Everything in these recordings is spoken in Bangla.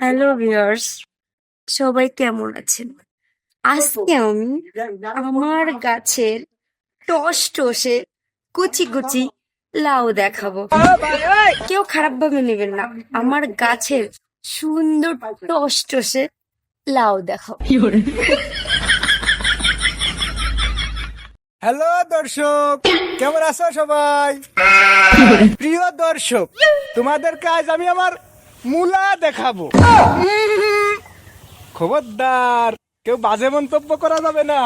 হ্যালো ভিউয়ার্স, সবাই কেমন আছেন? আজকে আমি আমার গাছের টসটসে কচি কচি লাউ দেখাবো। কেউ খারাপ ভাবে নেবেন না, আমার গাছের সুন্দর টসটসে লাউ দেখাবো। হ্যালো দর্শক, কেমন আছো সবাই? প্রিয় দর্শক, তোমাদের কাজ আমি আমার মূলা দেখাবো। খবরদার, কেউ বাজে মন্তব্য করা যাবে না।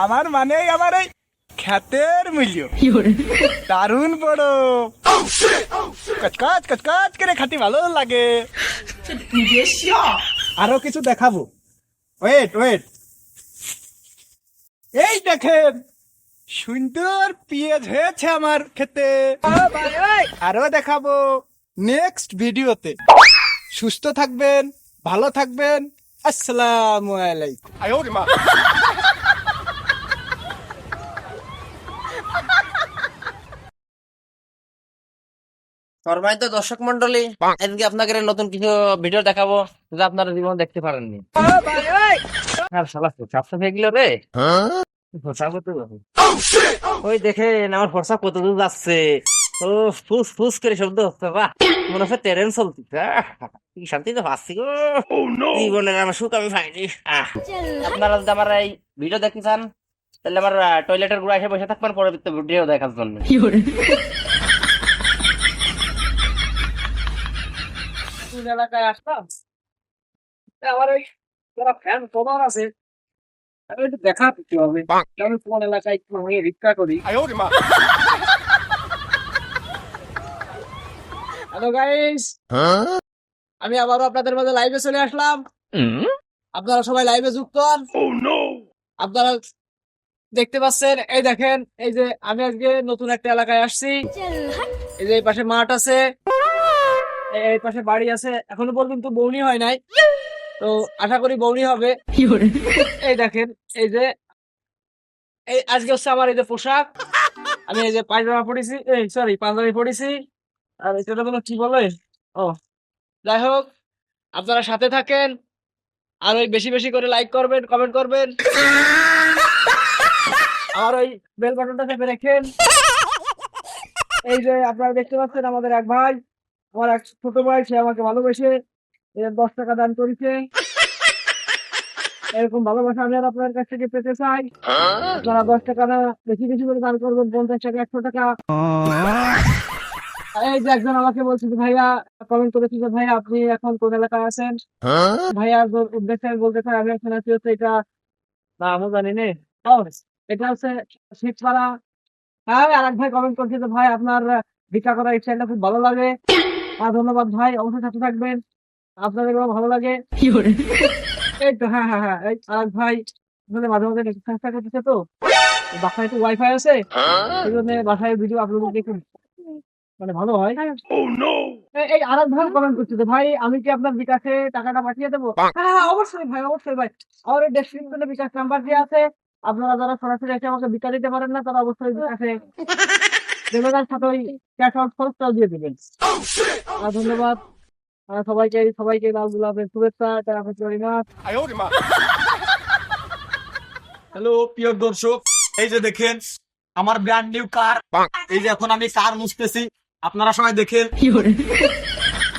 আমার মানে আমার এই খ্যাতের মূল্য দারুণ বড়, কচকচ কচকচ করে খাতি ভালো লাগে। আরো কিছু দেখাবো, ওয়েট ওয়েট। এই দেখেন, সুন্দর পেঁয়াজ হয়েছে আমার খেতে। আরো দেখাবো নেক্সট ভিডিওতে। সুস্থ থাকবেন, ভালো থাকবেন। আসসালামু আলাইকুম। সম্মানিত দর্শক মন্ডলী, আজকে আপনাকে নতুন কিছু ভিডিও দেখাবো যা আপনারা জীবনে দেখতে পারেননি। আর শালা ফর্সা হয়ে গেল রে। ফর্সা কত যাবে? ওই দেখেন আমার ফর্সা কত দূর যাচ্ছে। ও ফুস ফুস করে শব্দ হচ্ছে, বাহ, মনে হচ্ছে ট্রেন চলতেছে। কি শান্তিতে পাচ্ছি গো। জীবনের আমার সুখ আমি পাইনি। আপনারা যদি আমার এই ভিডিও দেখতে চান তাহলে আমার টয়লেটের গুড়া এসে বসে থাকবেন পরবর্তী ভিডিও দেখার জন্য। এলাকায় আসলাম, আমার ওই যারা ফ্যান ফলোয়ার আছে আমি একটু দেখা দিতে হবে। আমি কোন এলাকায় একটু আমি ভিক্ষা করি। হ্যালো গাইস, আমি আবারও আপনাদের মাঝে লাইভে চলে আসলাম। আপনারা সবাই লাইভে যুক্ত হন। আপনারা দেখতে পাচ্ছেন, এই দেখেন, এই যে আমি আজকে নতুন একটা এলাকায় আসছি। এই যে এই পাশে মাঠ আছে, এই পাশে বাড়ি আছে। এখনো পর্যন্ত বৌনি হয় নাই, তো আশা করি বৌনি হবে। এই দেখেন, এই যে এই আজকে হচ্ছে আমার এই যে পোশাক। আমি এই যে পায়জামা পরেছি, এই সরি পাঞ্জাবি পরেছি। আর এটা কোনো কি বলে, ও যাই হোক, আপনারা সাথে থাকেন আর ওই বেশি বেশি করে লাইক করবেন, কমেন্ট করবেন, আর ওই বেল বাটনটা চেপে রাখেন। এই যে আপনারা দেখতে পাচ্ছেন, আমাদের এক ভাই, আমার এক ছোট ভাই, সে আমাকে ভালোবেসে 10 টাকা দান করেছে। এরকম ভালোবাসা আমি আর আপনার কাছ থেকে পেতে চাই। আপনারা 10 টাকা না বেশি বেশি করে দান করবেন, 50 টাকা, 100 টাকা। এই যে একজন আমাকে বলছে যে ভাইয়া, কমেন্ট করেছে যে ভাইয়া আপনি এখন কোন এলাকায় আছেন। ভাইয়া উদ্দেশ্যে আমি বলতে চাই, আমি এখন আছি হচ্ছে এটা, না আমি জানি না, এটা হচ্ছে শিবপাড়া। হ্যাঁ, আর এক ভাই কমেন্ট করছে যে ভাই আপনার ভিক্ষা করার স্টাইলটা খুব ভালো লাগে। ধন্যবাদ ভাই, অবশ্যই সাথে থাকবেন, আপনাদের ভালো লাগে। এই তো, হ্যাঁ হ্যাঁ হ্যাঁ, এই আর এক ভাই মানে মাঝে মাঝে চেষ্টা করতেছে, তো বাসায় তো ওয়াইফাই আছে, এই জন্য বাসায় ভিডিও আপলোড দেখুন, মানে ভালো হয়। এই আর এক ভাই কমেন্ট করছে যে ভাই আমি কি আপনার বিকাশে টাকাটা পাঠিয়ে দেবো? হ্যাঁ হ্যাঁ, অবশ্যই ভাই, অবশ্যই ভাই। আমার এই ডেসক্রিপশনে বিকাশ নাম্বার দেওয়া আছে। আপনারা যারা সরাসরি এসে আমাকে বিকাশ দিতে পারেন না, তারা অবশ্যই বিকাশে দেবেন, সাথে ওই ক্যাশ আউট খরচটাও দিয়ে দেবেন। ধন্যবাদ সবাইকে, সবাইকে লাল গোলাপের শুভেচ্ছা। হ্যালো প্রিয় দর্শক, এই যে দেখেন আমার ব্র্যান্ড নিউ কার। এই যে এখন আমি কার মুছতেছি, আপনারা সবাই দেখেন।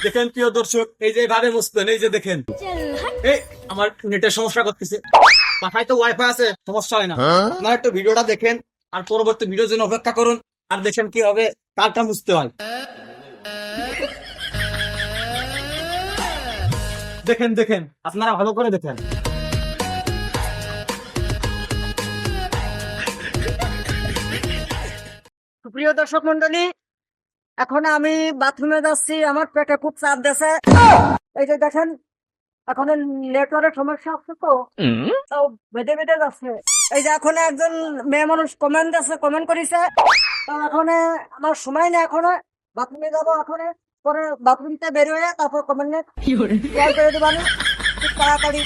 দেখেন প্রিয় দর্শক, এই যে এভাবে মুছতেন। এই যে দেখেন, এই আমার নেটের সমস্যা করতেছে, বাসায় তো ওয়াইফাই আছে, সমস্যা হয় না। আপনারা একটু ভিডিওটা দেখেন আর পরবর্তী ভিডিওর জন্য অপেক্ষা করুন, আর দেখেন কি হবে কারটা মুছতে হয়। দেখেন দেখেন, আপনারা ভালো করে দেখেন। প্রিয় দর্শক মন্ডলী, এখন আমি বাথরুমে যাচ্ছি, আমার পেটে খুব চাপ দিয়েছে। এই যে দেখেন, এখন নেটওয়ার্কের সমস্যা হচ্ছে, তো তাও বেঁধে বেঁধে যাচ্ছে। এই যে এখন একজন মেয়ে মানুষ কমেন্ট আছে, কমেন্ট করেছে, তো এখন আমার সময় নেই, এখন বাথরুমে যাবো, এখন পরে বাথরুমটা বের হয়ে তারপর কমেন্ট করে দেবো আমি খুব তাড়াতাড়ি।